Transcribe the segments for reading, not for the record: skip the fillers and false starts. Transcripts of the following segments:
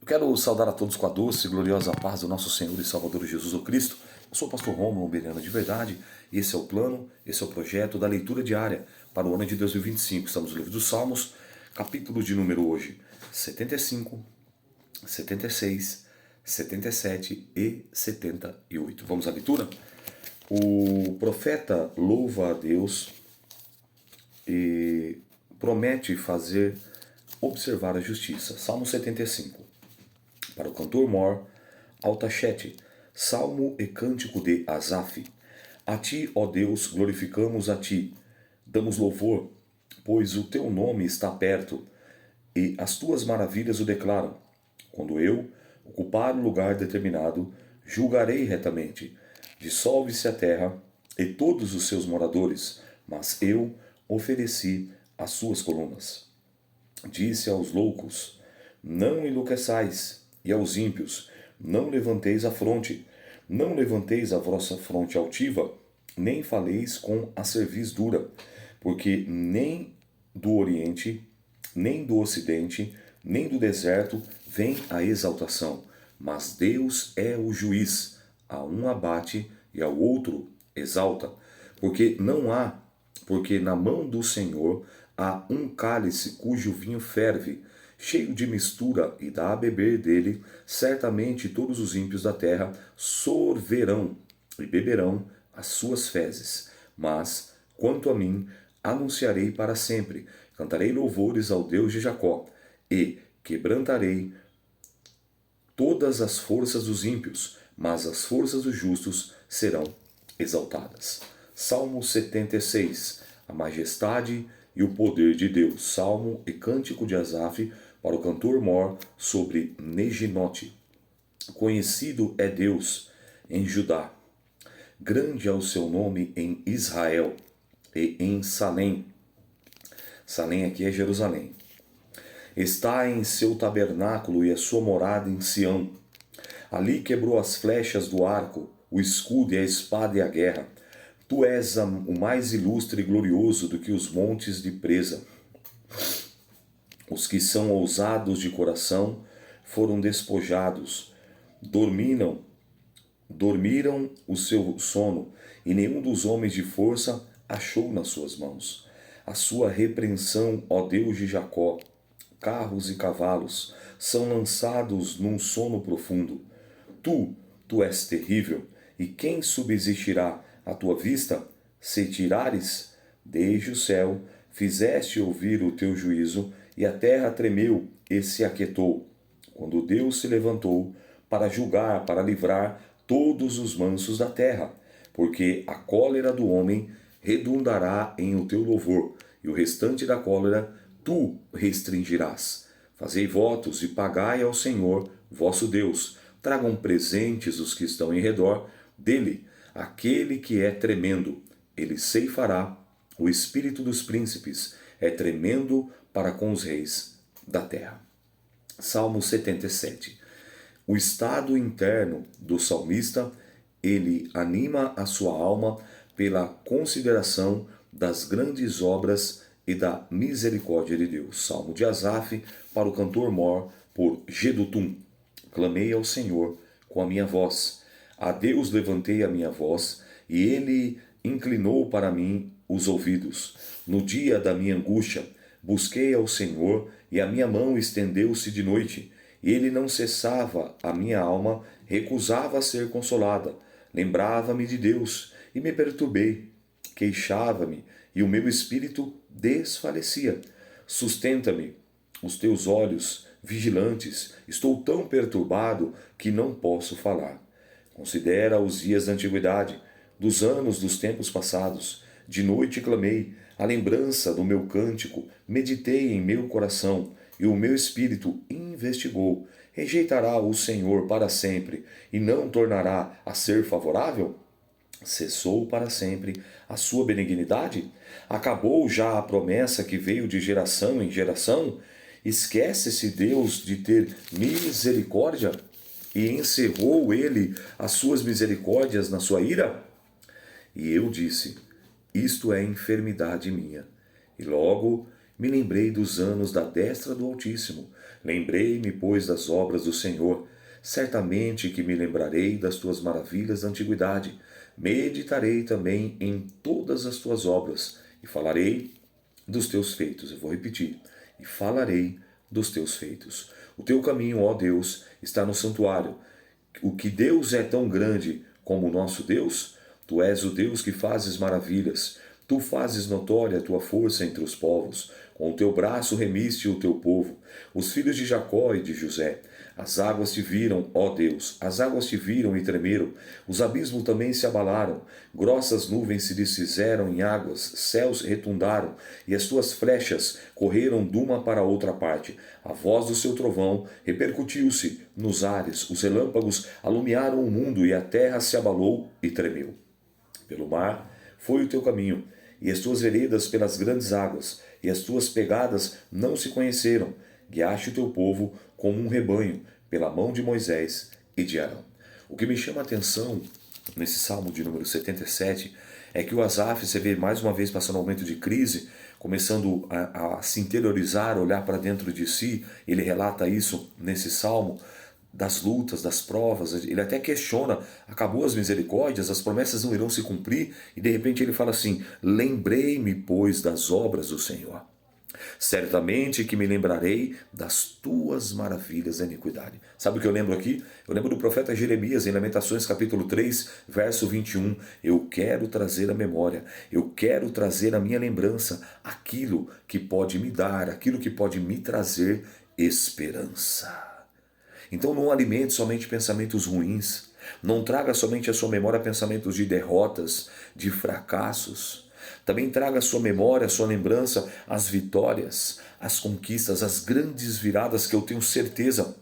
Quero saudar a todos com a doce e gloriosa paz do nosso Senhor e Salvador Jesus o Cristo. Eu sou o pastor Rômulo Umberiano de Verdade e esse é o plano, esse é o projeto da leitura diária para o ano de 2025. Estamos no livro dos Salmos, capítulo de número hoje 75, 76, 77 e 78. Vamos à leitura? O profeta louva a Deus e promete fazer observar a justiça. Salmo 75. Para o cantor mor, Altachete, salmo e cântico de Asaf. A ti, ó Deus, glorificamos a ti, damos louvor, pois o teu nome está perto, e as tuas maravilhas o declaram. Quando eu ocupar o lugar determinado, julgarei retamente. Dissolve-se a terra e todos os seus moradores, mas eu ofereci as suas colunas. Disse aos loucos, não enlouqueçais, e aos ímpios, não levanteis a fronte, não levanteis a vossa fronte altiva, nem faleis com a cerviz dura, porque nem do oriente, nem do ocidente, nem do deserto vem a exaltação, mas Deus é o juiz, a um abate e ao outro exalta, porque na mão do Senhor há um cálice cujo vinho ferve, cheio de mistura, e dá a beber dele, certamente todos os ímpios da terra sorverão e beberão as suas fezes. Mas, quanto a mim, anunciarei para sempre, cantarei louvores ao Deus de Jacó, e quebrantarei todas as forças dos ímpios, mas as forças dos justos serão exaltadas. Salmo 76. A majestade e o poder de Deus. Salmo e cântico de Asaf para o cantor mor sobre Neginote. Conhecido é Deus em Judá. Grande é o seu nome em Israel e em Salém. Salém aqui é Jerusalém. Está em seu tabernáculo e a sua morada em Sião. Ali quebrou as flechas do arco, o escudo e a espada e a guerra. Tu és o mais ilustre e glorioso do que os montes de presa. Os que são ousados de coração foram despojados, dormiram o seu sono, e nenhum dos homens de força achou nas suas mãos. A sua repreensão, ó Deus de Jacó, carros e cavalos, são lançados num sono profundo. Tu és terrível, e quem subsistirá à tua vista? Se tirares, desde o céu, fizeste ouvir o teu juízo, e a terra tremeu e se aquietou. Quando Deus se levantou para julgar, para livrar todos os mansos da terra, porque a cólera do homem redundará em o teu louvor, e o restante da cólera tu restringirás. Fazei votos e pagai ao Senhor, vosso Deus. Tragam presentes os que estão em redor dele, aquele que é tremendo. Ele ceifará o espírito dos príncipes, é tremendo para com os reis da terra. Salmo 77. O estado interno do salmista, ele anima a sua alma pela consideração das grandes obras e da misericórdia de Deus. Salmo de Asaf para o cantor mor por Jedutum. Clamei ao Senhor com a minha voz. A Deus levantei a minha voz, e ele inclinou para mim os ouvidos. No dia da minha angústia, busquei ao Senhor, e a minha mão estendeu-se de noite. E ele não cessava, a minha alma recusava ser consolada. Lembrava-me de Deus, e me perturbei. Queixava-me, e o meu espírito desfalecia. Sustenta-me os teus olhos vigilantes. Estou tão perturbado que não posso falar. Considera os dias da antiguidade, dos anos dos tempos passados. De noite clamei, a lembrança do meu cântico, meditei em meu coração, e o meu espírito investigou. Rejeitará o Senhor para sempre, e não tornará a ser favorável? Cessou para sempre a sua benignidade? Acabou já a promessa que veio de geração em geração? Esquece-se Deus de ter misericórdia? E encerrou ele as suas misericórdias na sua ira? E eu disse, isto é enfermidade minha. E logo me lembrei dos anos da destra do Altíssimo, Lembrei-me, pois, das obras do Senhor. Certamente que me lembrarei das tuas maravilhas da antiguidade. Meditarei também em todas as tuas obras e falarei dos teus feitos. Eu vou repetir. E falarei dos teus feitos. O teu caminho, ó Deus, está no santuário. O que Deus é tão grande como o nosso Deus? Tu és o Deus que fazes maravilhas. Tu fazes notória a tua força entre os povos. Com o teu braço remiste o teu povo, os filhos de Jacó e de José. As águas te viram, ó Deus, as águas te viram e tremeram. Os abismos também se abalaram. Grossas nuvens se desfizeram em águas, céus retundaram, e as tuas flechas correram de uma para outra parte. A voz do seu trovão repercutiu-se nos ares, os relâmpagos alumiaram o mundo, e a terra se abalou e tremeu. Pelo mar foi o teu caminho, e as tuas veredas pelas grandes águas, e as tuas pegadas não se conheceram. Guiaste o teu povo como um rebanho, pela mão de Moisés e de Arão. O que me chama a atenção nesse Salmo de número 77 é que o Asaf, você vê mais uma vez passando um momento de crise, começando a se interiorizar, olhar para dentro de si. Ele relata isso nesse Salmo, das lutas, das provas. Ele até questiona, acabou as misericórdias, as promessas não irão se cumprir, e de repente ele fala assim: lembrei-me, pois, das obras do Senhor. Certamente que me lembrarei das tuas maravilhas da iniquidade. Sabe o que eu lembro aqui? Eu lembro do profeta Jeremias, em Lamentações capítulo 3, verso 21. Eu quero trazer à memória, eu quero trazer à minha lembrança aquilo que pode me dar, aquilo que pode me trazer esperança. Então não alimente somente pensamentos ruins, não traga somente à sua memória pensamentos de derrotas, de fracassos. Também traga à sua memória, à sua lembrança, as vitórias, as conquistas, as grandes viradas que eu tenho certeza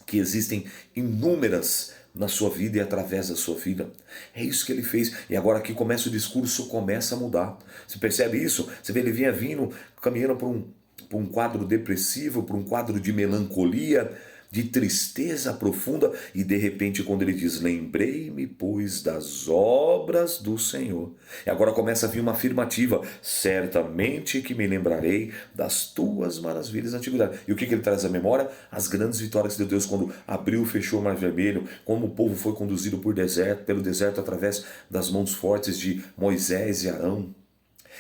que existem inúmeras na sua vida e através da sua vida. É isso que ele fez. E agora aqui começa o discurso, começa a mudar. Você percebe isso? Você vê, ele vinha vindo, caminhando por um quadro depressivo, por um quadro de melancolia, de tristeza profunda, e de repente quando ele diz: lembrei-me, pois, das obras do Senhor. E agora começa a vir uma afirmativa: certamente que me lembrarei das tuas maravilhas da antiguidade. E o que ele traz à memória? As grandes vitórias de Deus, quando abriu e fechou o Mar Vermelho, como o povo foi conduzido pelo deserto através das mãos fortes de Moisés e Arão.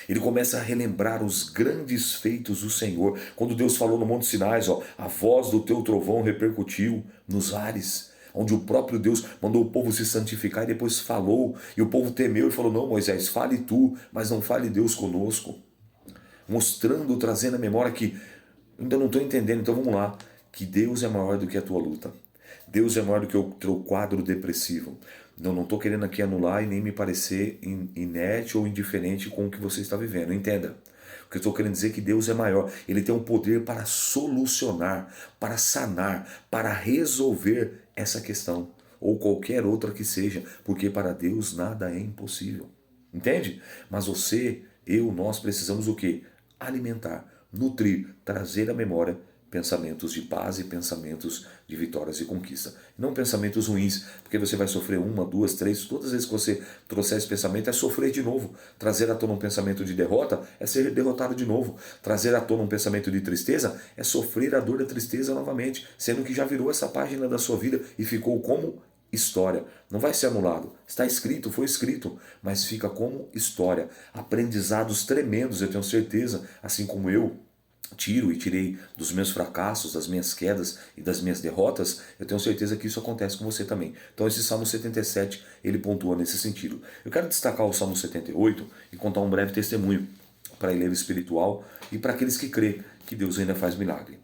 Ele começa a relembrar os grandes feitos do Senhor. Quando Deus falou no Monte Sinai, a voz do teu trovão repercutiu nos ares, onde o próprio Deus mandou o povo se santificar e depois falou. E o povo temeu e falou: não, Moisés, fale tu, mas não fale Deus conosco. Mostrando, trazendo a memória que ainda não estou entendendo, então vamos lá. Que Deus é maior do que a tua luta. Deus é maior do que o teu quadro depressivo. Não estou querendo aqui anular e nem me parecer inerte ou indiferente com o que você está vivendo. Entenda. O que eu estou querendo dizer é que Deus é maior. Ele tem um poder para solucionar, para sanar, para resolver essa questão. Ou qualquer outra que seja. Porque para Deus nada é impossível. Entende? Mas você, nós precisamos o quê? Alimentar, nutrir, trazer à memória pensamentos de paz e pensamentos de vitórias e conquista. Não pensamentos ruins, porque você vai sofrer uma, duas, três, todas as vezes que você trouxer esse pensamento é sofrer de novo. Trazer à tona um pensamento de derrota é ser derrotado de novo. Trazer à tona um pensamento de tristeza é sofrer a dor da tristeza novamente, sendo que já virou essa página da sua vida e ficou como história. Não vai ser anulado. Está escrito, foi escrito, mas fica como história. Aprendizados tremendos, eu tenho certeza, assim como eu tirei dos meus fracassos, das minhas quedas e das minhas derrotas, eu tenho certeza que isso acontece com você também. Então esse Salmo 77, ele pontua nesse sentido. Eu quero destacar o Salmo 78 e contar um breve testemunho para ele espiritual e para aqueles que crêem que Deus ainda faz milagre.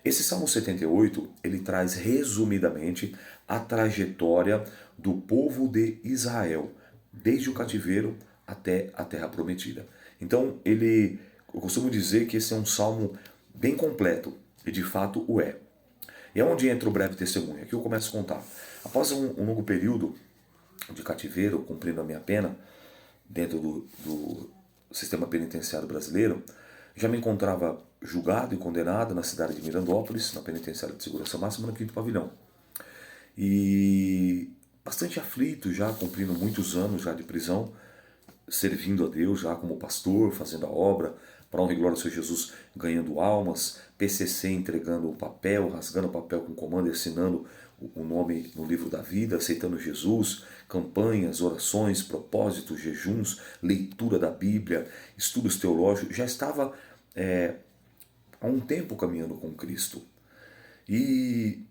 Esse Salmo 78, ele traz resumidamente a trajetória do povo de Israel, desde o cativeiro até a terra prometida. Então, eu costumo dizer que esse é um salmo bem completo, e de fato o é. E é onde entra o breve testemunho. Aqui eu começo a contar. Após um longo período de cativeiro, cumprindo a minha pena, dentro do sistema penitenciário brasileiro, já me encontrava julgado e condenado na cidade de Mirandópolis, na penitenciária de segurança máxima, no 5º Pavilhão. E bastante aflito já, cumprindo muitos anos já de prisão, servindo a Deus já como pastor, fazendo a obra para honra e glória ao Senhor Jesus, ganhando almas, PCC entregando o papel, rasgando o papel com comando e assinando o nome no livro da vida, aceitando Jesus, campanhas, orações, propósitos, jejuns, leitura da Bíblia, estudos teológicos, já estava há um tempo caminhando com Cristo. E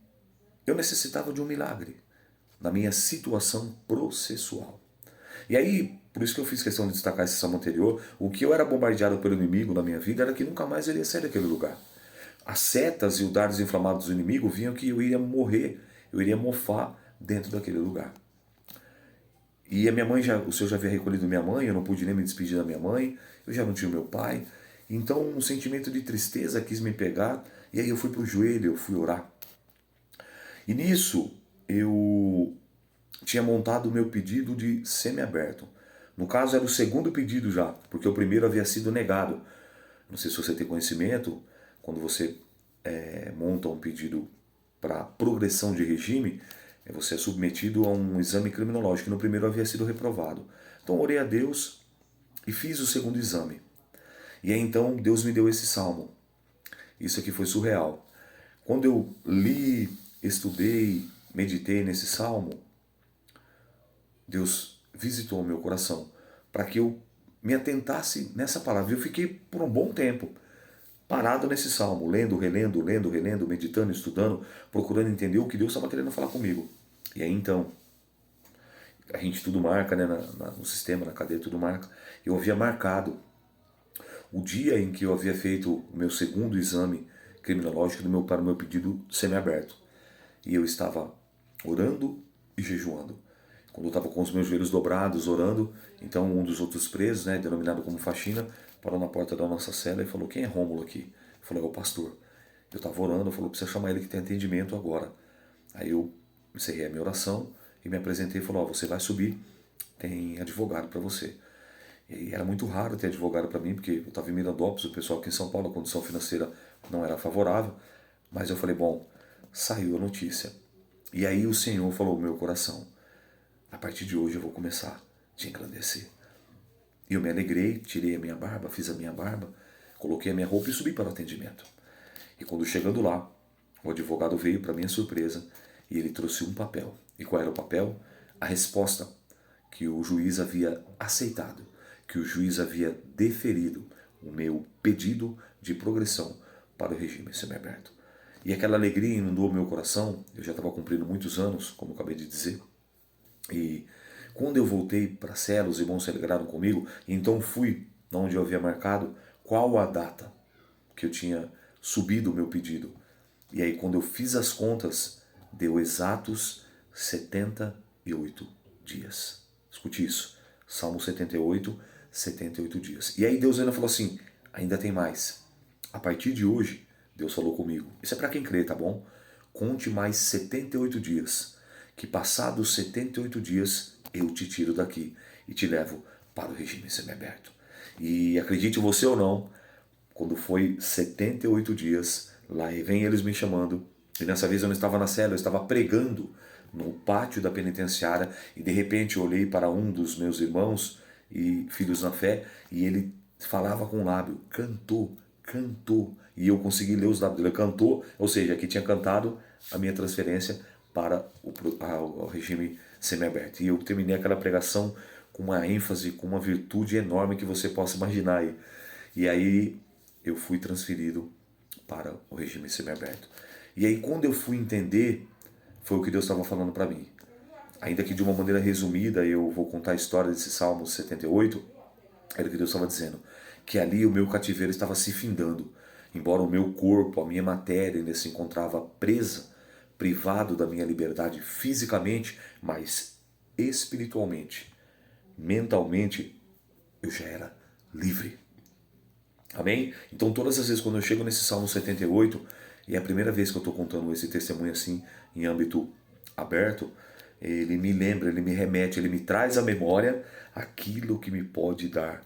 eu necessitava de um milagre na minha situação processual. E aí, por isso que eu fiz questão de destacar esse salmo anterior, o que eu era bombardeado pelo inimigo na minha vida era que nunca mais eu iria sair daquele lugar. As setas e os dardos inflamados do inimigo vinham que eu iria morrer, eu iria mofar dentro daquele lugar. E a minha mãe, o Senhor já havia recolhido minha mãe, eu não pude nem me despedir da minha mãe, eu já não tinha o meu pai. Então um sentimento de tristeza quis me pegar, e aí eu fui para o joelho, eu fui orar. E nisso eu tinha montado o meu pedido de semiaberto. No caso era o segundo pedido já, porque o primeiro havia sido negado. Não sei se você tem conhecimento, quando você monta um pedido para progressão de regime, você é submetido a um exame criminológico, que no primeiro havia sido reprovado. Então orei a Deus e fiz o segundo exame. E aí então Deus me deu esse salmo. Isso aqui foi surreal. Quando eu li, estudei, meditei nesse salmo, Deus visitou o meu coração para que eu me atentasse nessa palavra. Eu fiquei por um bom tempo parado nesse salmo, lendo, relendo, meditando, estudando, procurando entender o que Deus estava querendo falar comigo. E aí então, a gente tudo marca, né, no sistema, na cadeia, tudo marca. Eu havia marcado o dia em que eu havia feito o meu segundo exame criminológico para o meu pedido semiaberto. E eu estava orando e jejuando. Quando eu estava com os meus joelhos dobrados, orando, então um dos outros presos, né, denominado como faxina, parou na porta da nossa cela e falou: quem é Rômulo aqui? Eu falei: é o pastor. Eu estava orando, falou: precisa chamar ele que tem atendimento agora. Aí eu encerrei a minha oração e me apresentei e falou: você vai subir, tem advogado para você. E era muito raro ter advogado para mim, porque eu estava em Mirandópolis, o pessoal aqui em São Paulo, a condição financeira não era favorável. Mas eu falei: bom, saiu a notícia. E aí o Senhor falou no meu coração: a partir de hoje eu vou começar a te engrandecer. E eu me alegrei, tirei a minha barba, fiz a minha barba, coloquei a minha roupa e subi para o atendimento. E quando chegando lá, o advogado veio para minha surpresa e ele trouxe um papel. E qual era o papel? A resposta que o juiz havia aceitado, que o juiz havia deferido o meu pedido de progressão para o regime semiaberto. E aquela alegria inundou meu coração. Eu já estava cumprindo muitos anos, como eu acabei de dizer. E quando eu voltei para a cela, os irmãos se alegraram comigo, e então fui onde eu havia marcado qual a data que eu tinha subido o meu pedido. E aí quando eu fiz as contas, deu exatos 78 dias. Escute isso, Salmo 78, 78 dias. E aí Deus ainda falou assim: ainda tem mais. A partir de hoje, Deus falou comigo. Isso é para quem crê, tá bom? Conte mais 78 dias. Que passados 78 dias, eu te tiro daqui e te levo para o regime semiaberto. E acredite você ou não, quando foi 78 dias, lá vem eles me chamando. E dessa vez eu não estava na cela, eu estava pregando no pátio da penitenciária. E de repente eu olhei para um dos meus irmãos e filhos na fé, e ele falava com o lábio, cantou. E eu consegui ler os lábios dele. Cantou, ou seja, que tinha cantado a minha transferência para o regime semiaberto. E eu terminei aquela pregação com uma ênfase, com uma virtude enorme que você possa imaginar aí. E aí eu fui transferido para o regime semiaberto. E aí quando eu fui entender, foi o que Deus estava falando para mim. Ainda que de uma maneira resumida, eu vou contar a história desse Salmo 78, era o que Deus estava dizendo. Que ali o meu cativeiro estava se findando. Embora o meu corpo, a minha matéria ainda se encontrava presa, privado da minha liberdade fisicamente, mas espiritualmente, mentalmente, eu já era livre. Amém? Então todas as vezes quando eu chego nesse Salmo 78, e é a primeira vez que eu estou contando esse testemunho assim, em âmbito aberto, ele me lembra, ele me remete, ele me traz à memória aquilo que me pode dar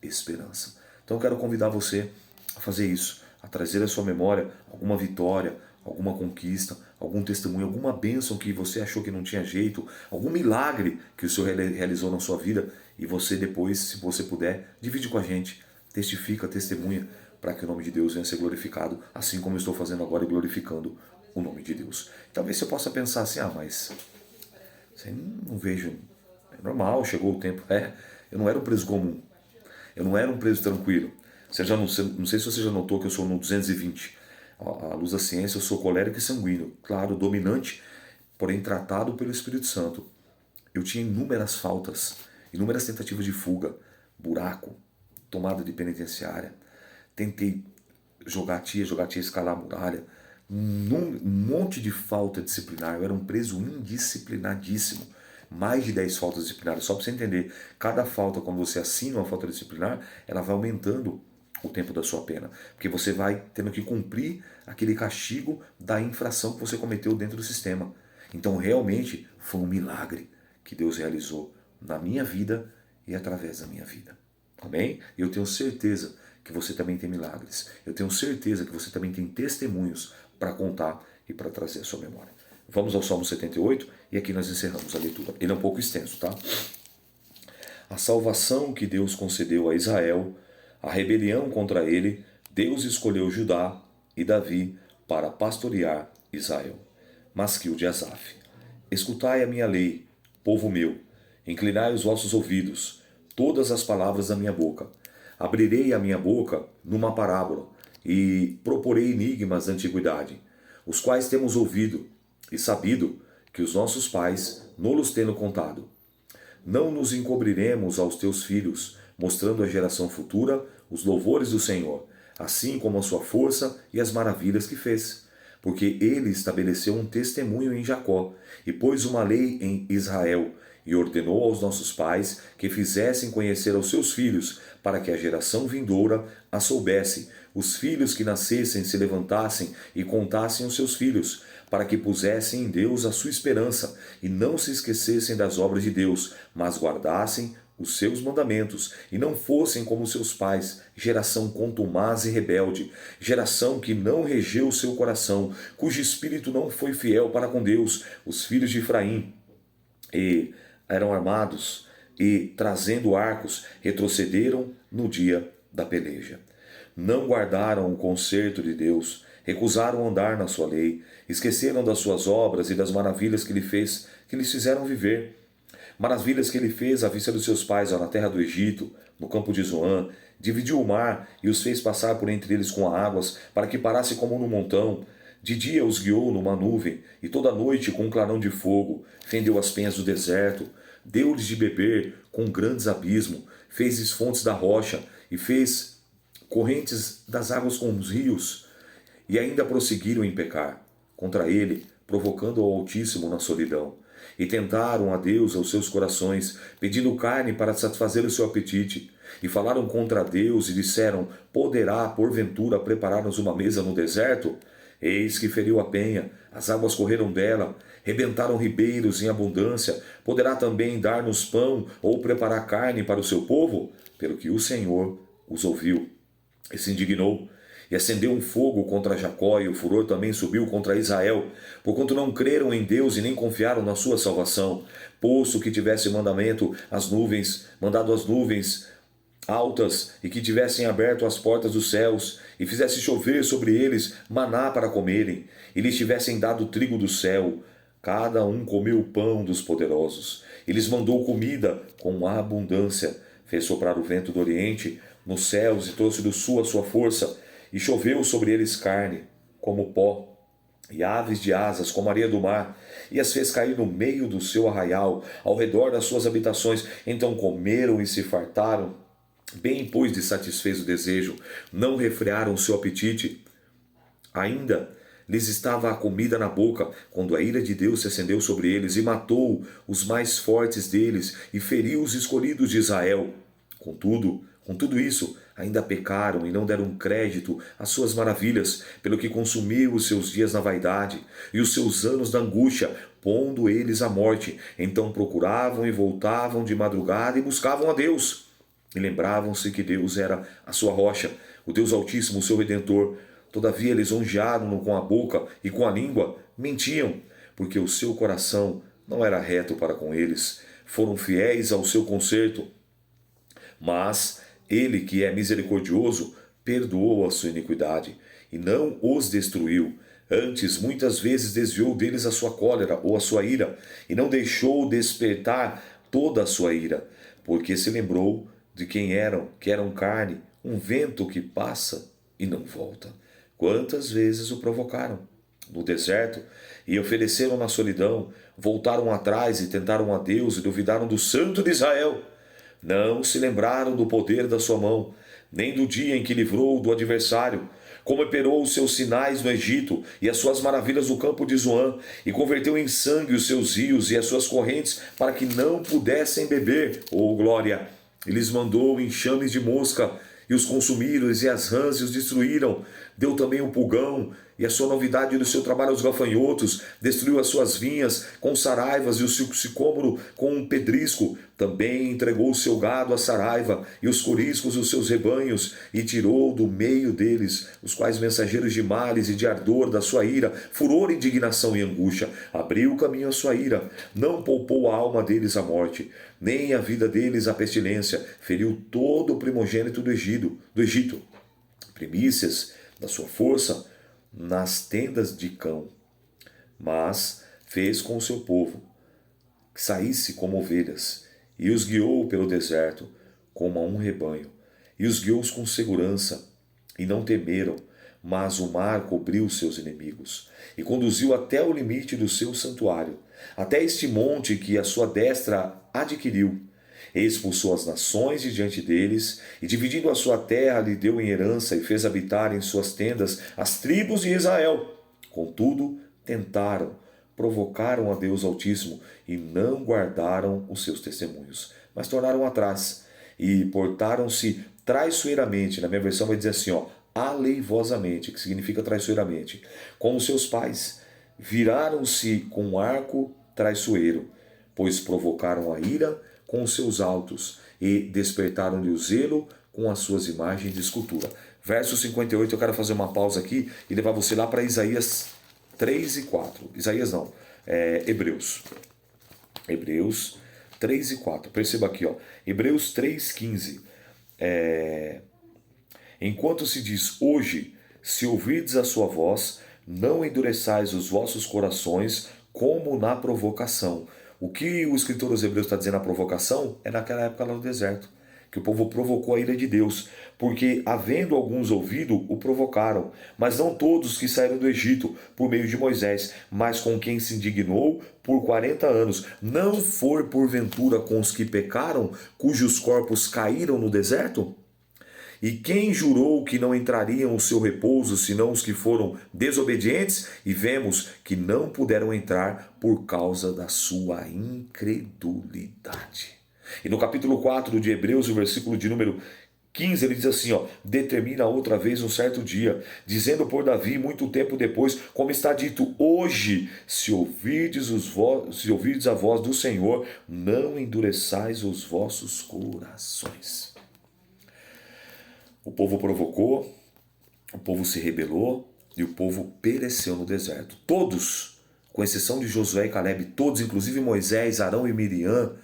esperança. Então eu quero convidar você a fazer isso, a trazer à sua memória alguma vitória, alguma conquista, algum testemunho, alguma bênção que você achou que não tinha jeito, algum milagre que o Senhor realizou na sua vida, e você depois, se você puder, divide com a gente. testifica, testemunha, para que o nome de Deus venha a ser glorificado, assim como eu estou fazendo agora e glorificando o nome de Deus. Talvez você possa pensar assim, mas não vejo, é normal, chegou o tempo. Eu não era um preso comum, eu não era um preso tranquilo. Você já não sei se você já notou que eu sou no 220. À luz da ciência, eu sou colérico e sanguíneo, claro, dominante, porém tratado pelo Espírito Santo. Eu tinha inúmeras faltas, inúmeras tentativas de fuga, buraco, tomada de penitenciária. Tentei jogar tia, escalar a muralha. Um monte de falta disciplinar. Eu era um preso indisciplinadíssimo. Mais de 10 faltas disciplinares. Só para você entender, cada falta, quando você assina uma falta disciplinar, ela vai aumentando o tempo da sua pena. Porque você vai tendo que cumprir aquele castigo da infração que você cometeu dentro do sistema. Então, realmente, foi um milagre que Deus realizou na minha vida e através da minha vida. Amém? E eu tenho certeza que você também tem milagres. Eu tenho certeza que você também tem testemunhos para contar e para trazer à sua memória. Vamos ao Salmo 78 e aqui nós encerramos a leitura. Ele é um pouco extenso, tá? A salvação que Deus concedeu a Israel, a rebelião contra ele, Deus escolheu Judá e Davi para pastorear Israel. Masquil de Asaf. Escutai a minha lei, povo meu, inclinai os vossos ouvidos, todas as palavras da minha boca. Abrirei a minha boca numa parábola e proporei enigmas da antiguidade, os quais temos ouvido e sabido que os nossos pais nos tendo contado. Não nos encobriremos aos teus filhos, mostrando à geração futura os louvores do Senhor, assim como a sua força e as maravilhas que fez. Porque ele estabeleceu um testemunho em Jacó, e pôs uma lei em Israel, e ordenou aos nossos pais que fizessem conhecer aos seus filhos, para que a geração vindoura a soubesse, os filhos que nascessem se levantassem e contassem os seus filhos, para que pusessem em Deus a sua esperança, e não se esquecessem das obras de Deus, mas guardassem os seus mandamentos, e não fossem como seus pais, geração contumaz e rebelde, geração que não regeu o seu coração, cujo espírito não foi fiel para com Deus, os filhos de Efraim, e eram armados, e trazendo arcos, retrocederam no dia da peleja. Não guardaram o concerto de Deus, recusaram andar na sua lei, esqueceram das suas obras e das maravilhas que ele fez, que lhes fizeram viver. Maravilhas que ele fez à vista dos seus pais na terra do Egito, no campo de Zoã, dividiu o mar e os fez passar por entre eles com águas, para que parasse como num montão. De dia os guiou numa nuvem, e toda noite com um clarão de fogo, fendeu as penhas do deserto, deu-lhes de beber com grandes abismos, fez-lhes fontes da rocha, e fez correntes das águas com os rios, e ainda prosseguiram em pecar contra ele, provocando ao Altíssimo na solidão. E tentaram a Deus aos seus corações, pedindo carne para satisfazer o seu apetite. E falaram contra Deus e disseram: poderá, porventura, preparar-nos uma mesa no deserto? Eis que feriu a penha, as águas correram dela, rebentaram ribeiros em abundância. Poderá também dar-nos pão ou preparar carne para o seu povo? Pelo que o Senhor os ouviu e se indignou. E acendeu um fogo contra Jacó, e o furor também subiu contra Israel, porquanto não creram em Deus e nem confiaram na sua salvação. Posto que tivesse mandado as nuvens altas, e que tivessem aberto as portas dos céus, e fizesse chover sobre eles maná para comerem, e lhes tivessem dado trigo do céu, cada um comeu o pão dos poderosos. E lhes mandou comida com abundância, fez soprar o vento do oriente nos céus, e trouxe do sul a sua força, e choveu sobre eles carne, como pó, e aves de asas, como areia do mar, e as fez cair no meio do seu arraial, ao redor das suas habitações. Então comeram e se fartaram, bem pois lhes satisfez o desejo, não refrearam o seu apetite. Ainda lhes estava a comida na boca, quando a ira de Deus se acendeu sobre eles, e matou os mais fortes deles, e feriu os escolhidos de Israel. Com tudo isso, ainda pecaram e não deram crédito às suas maravilhas, pelo que consumiu os seus dias na vaidade, e os seus anos na angústia, pondo eles à morte. Então procuravam e voltavam de madrugada e buscavam a Deus. E lembravam-se que Deus era a sua rocha, o Deus Altíssimo, o seu Redentor. Todavia lisonjearam-no com a boca e com a língua, mentiam, porque o seu coração não era reto para com eles. Foram fiéis ao seu concerto, mas Ele, que é misericordioso, perdoou a sua iniquidade e não os destruiu. Antes, muitas vezes desviou deles a sua cólera ou a sua ira, e não deixou despertar toda a sua ira, porque se lembrou de quem eram, que eram carne, um vento que passa e não volta. Quantas vezes o provocaram? No deserto, e ofereceram na solidão, voltaram atrás e tentaram a Deus e duvidaram do Santo de Israel. Não se lembraram do poder da sua mão, nem do dia em que livrou do adversário, como operou os seus sinais no Egito e as suas maravilhas no campo de Zoan, e converteu em sangue os seus rios e as suas correntes, para que não pudessem beber. Oh, glória! E lhes mandou enxames de mosca, e os consumiram, e as rãs os destruíram. Deu também o pulgão, e a sua novidade do seu trabalho aos gafanhotos, destruiu as suas vinhas com saraivas e o seu sicômoro com um pedrisco. Também entregou o seu gado à saraiva e os coriscos os seus rebanhos, e tirou do meio deles, os quais mensageiros de males e de ardor da sua ira, furor, indignação e angústia. Abriu o caminho à sua ira, não poupou a alma deles à morte, nem a vida deles à pestilência. Feriu todo o primogênito do Egito, primícias da sua força nas tendas de Cão. Mas fez com o seu povo que saísse como ovelhas, e os guiou pelo deserto como a um rebanho, e os guiou com segurança, e não temeram, mas o mar cobriu seus inimigos, e conduziu até o limite do seu santuário, até este monte que a sua destra adquiriu. E expulsou as nações de diante deles, e dividindo a sua terra, lhe deu em herança, e fez habitar em suas tendas as tribos de Israel. Contudo, tentaram, provocaram a Deus Altíssimo, e não guardaram os seus testemunhos, mas tornaram atrás, e portaram-se traiçoeiramente. Na minha versão vai dizer assim, aleivosamente, que significa traiçoeiramente, com os seus pais. Viraram-se com um arco traiçoeiro, pois provocaram a ira com os seus altos, e despertaram-lhe o zelo com as suas imagens de escultura. Verso 58, eu quero fazer uma pausa aqui e levar você lá para Isaías 3 e 4. Isaías não, Hebreus. Hebreus 3 e 4. Perceba aqui, Hebreus 3,15. Enquanto se diz hoje, se ouvirdes a sua voz, não endureçais os vossos corações como na provocação. O que o escritor dos Hebreus está dizendo na provocação é naquela época lá no deserto, que o povo provocou a ira de Deus, porque havendo alguns ouvido, o provocaram, mas não todos que saíram do Egito por meio de Moisés, mas com quem se indignou por 40 anos. Não foi porventura com os que pecaram, cujos corpos caíram no deserto? E quem jurou que não entrariam o seu repouso, senão os que foram desobedientes? E vemos que não puderam entrar por causa da sua incredulidade. E no capítulo 4 de Hebreus, o versículo de número 15, ele diz assim, determina outra vez um certo dia, dizendo por Davi, muito tempo depois, como está dito, hoje, se ouvirdes a voz do Senhor, não endureçais os vossos corações. O povo provocou, o povo se rebelou e o povo pereceu no deserto. Todos, com exceção de Josué e Calebe, todos, inclusive Moisés, Arão e Miriam,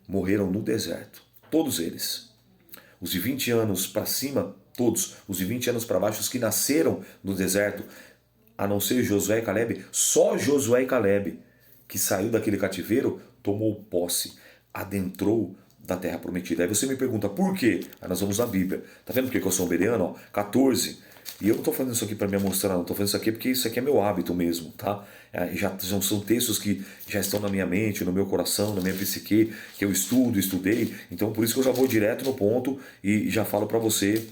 morreram no deserto. Todos eles. Os de 20 anos para cima, todos. Os de 20 anos para baixo, os que nasceram no deserto, a não ser Josué e Calebe, só Josué e Calebe, que saiu daquele cativeiro, tomou posse, adentrou da terra prometida. Aí você me pergunta, por quê? Aí nós vamos na Bíblia. Tá vendo porque eu sou um bereano? 14. E eu não estou fazendo isso aqui para me mostrar, não. Estou fazendo isso aqui porque isso aqui é meu hábito mesmo, tá? Já são textos que já estão na minha mente, no meu coração, na minha psique, que eu estudei. Então, por isso que eu já vou direto no ponto e já falo para você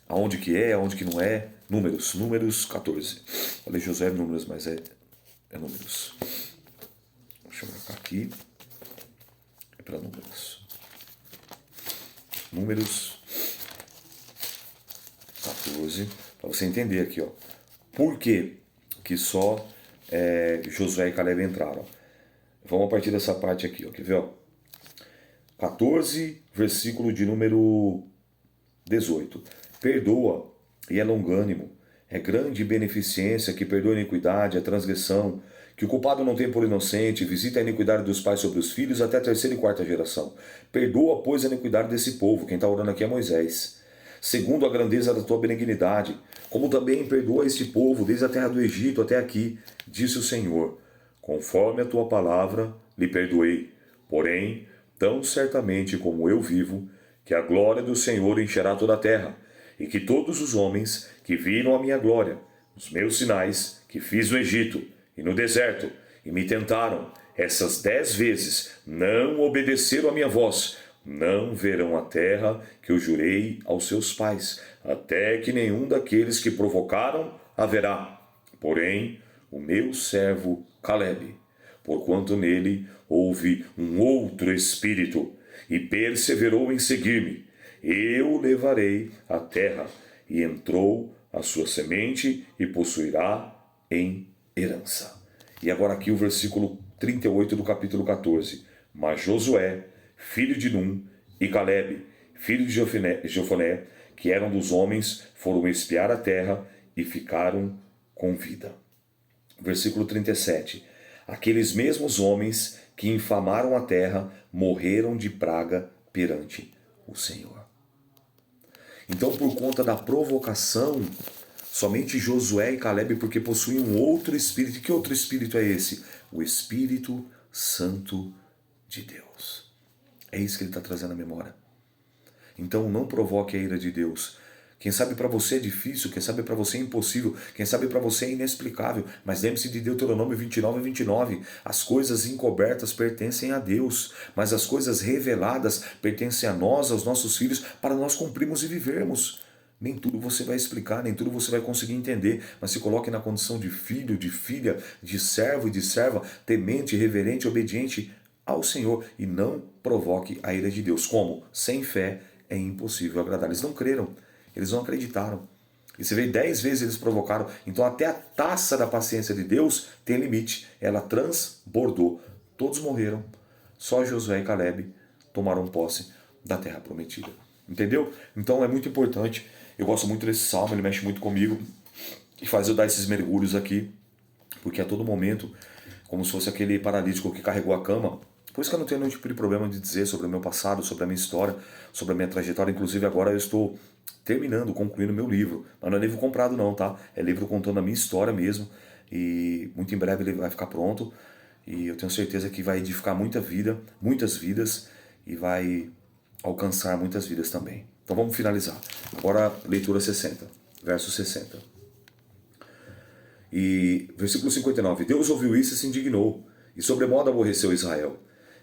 aonde que é, aonde que não é. Números 14. Falei Josué Números, mas é Números. Deixa eu marcar aqui. Para Números 14, para você entender aqui, por que só Josué e Caleb entraram. Vamos a partir dessa parte aqui, quer ver? 14, versículo de número 18. Perdoa e é longânimo, é grande beneficência, que perdoa a iniquidade, a transgressão, que o culpado não tem por inocente, visita a iniquidade dos pais sobre os filhos até a terceira e quarta geração. Perdoa, pois, a iniquidade desse povo. Quem está orando aqui é Moisés. Segundo a grandeza da tua benignidade, como também perdoa este povo, desde a terra do Egito até aqui, disse o Senhor. Conforme a tua palavra, lhe perdoei. Porém, tão certamente como eu vivo, que a glória do Senhor encherá toda a terra, e que todos os homens que viram a minha glória, os meus sinais que fiz no Egito e no deserto, e me tentaram, essas 10 vezes não obedeceram a minha voz, não verão a terra que eu jurei aos seus pais, até que nenhum daqueles que provocaram haverá. Porém, o meu servo Calebe, porquanto nele houve um outro espírito, e perseverou em seguir-me, eu o levarei à terra, e entrou a sua semente, e possuirá em herança. E agora aqui o versículo 38 do capítulo 14. Mas Josué, filho de Num, e Calebe, filho de Jefoné, que eram dos homens, foram espiar a terra e ficaram com vida. Versículo 37. Aqueles mesmos homens que infamaram a terra morreram de praga perante o Senhor. Então, por conta da provocação, somente Josué e Calebe, porque possuem um outro espírito. Que outro espírito é esse? O Espírito Santo de Deus. É isso que ele está trazendo à memória. Então não provoque a ira de Deus. Quem sabe para você é difícil, quem sabe para você é impossível, quem sabe para você é inexplicável, mas lembre-se de Deuteronômio 29:29. As coisas encobertas pertencem a Deus, mas as coisas reveladas pertencem a nós, aos nossos filhos, para nós cumprirmos e vivermos. Nem tudo você vai explicar, nem tudo você vai conseguir entender, mas se coloque na condição de filho, de filha, de servo e de serva, temente, reverente, obediente ao Senhor, e não provoque a ira de Deus. Como? Sem fé é impossível agradar. Eles não creram, eles não acreditaram. E você vê, 10 vezes eles provocaram. Então até a taça da paciência de Deus tem limite. Ela transbordou. Todos morreram. Só Josué e Calebe tomaram posse da terra prometida. Entendeu? Então é muito importante. Eu gosto muito desse salmo, ele mexe muito comigo. E faz eu dar esses mergulhos aqui. Porque a todo momento, como se fosse aquele paralítico que carregou a cama. Por isso que eu não tenho nenhum tipo de problema de dizer sobre o meu passado, sobre a minha história, sobre a minha trajetória. Inclusive agora eu estou terminando, concluindo meu livro. Mas não é livro comprado não, tá? É livro contando a minha história mesmo. E muito em breve ele vai ficar pronto. E eu tenho certeza que vai edificar muita vida, muitas vidas. E vai alcançar muitas vidas também. Então vamos finalizar. Agora leitura 60, verso 60. E versículo 59. Deus ouviu isso e se indignou, e sobremodo aborreceu Israel,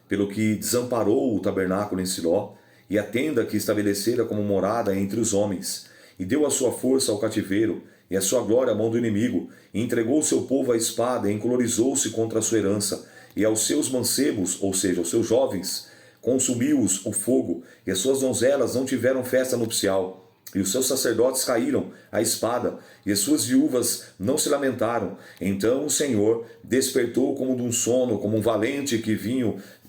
pelo que desamparou o tabernáculo em Siló, e a tenda que estabelecera como morada entre os homens, e deu a sua força ao cativeiro, e a sua glória à mão do inimigo, e entregou o seu povo à espada, e encolorizou-se contra a sua herança, e aos seus mancebos, ou seja, aos seus jovens, consumiu-os o fogo, e as suas donzelas não tiveram festa nupcial, e os seus sacerdotes caíram à espada, e as suas viúvas não se lamentaram. Então o Senhor despertou como de um sono, como um valente que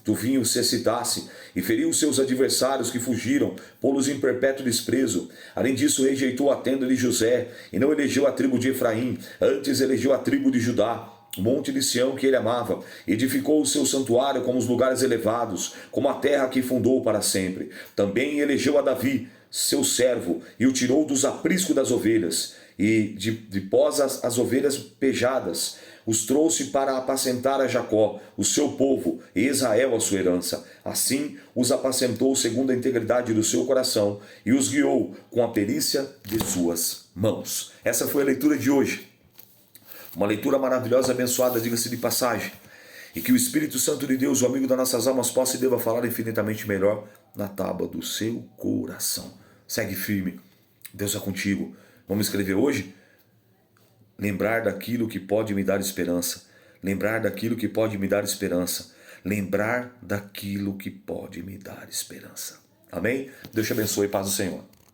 do vinho se excitasse, e feriu os seus adversários que fugiram, pô-los em perpétuo desprezo. Além disso, rejeitou a tenda de José, e não elegeu a tribo de Efraim, antes elegeu a tribo de Judá, monte de Sião que ele amava, edificou o seu santuário como os lugares elevados, como a terra que fundou para sempre. Também elegeu a Davi, seu servo, e o tirou dos apriscos das ovelhas, e de pós as ovelhas pejadas, os trouxe para apacentar a Jacó, o seu povo, e Israel a sua herança. Assim os apacentou segundo a integridade do seu coração, e os guiou com a perícia de suas mãos. Essa foi a leitura de hoje. Uma leitura maravilhosa, abençoada, diga-se de passagem. E que o Espírito Santo de Deus, o amigo das nossas almas, possa e deva falar infinitamente melhor na tábua do seu coração. Segue firme. Deus é contigo. Vamos escrever hoje? Lembrar daquilo que pode me dar esperança. Lembrar daquilo que pode me dar esperança. Lembrar daquilo que pode me dar esperança. Amém? Deus te abençoe e paz do Senhor.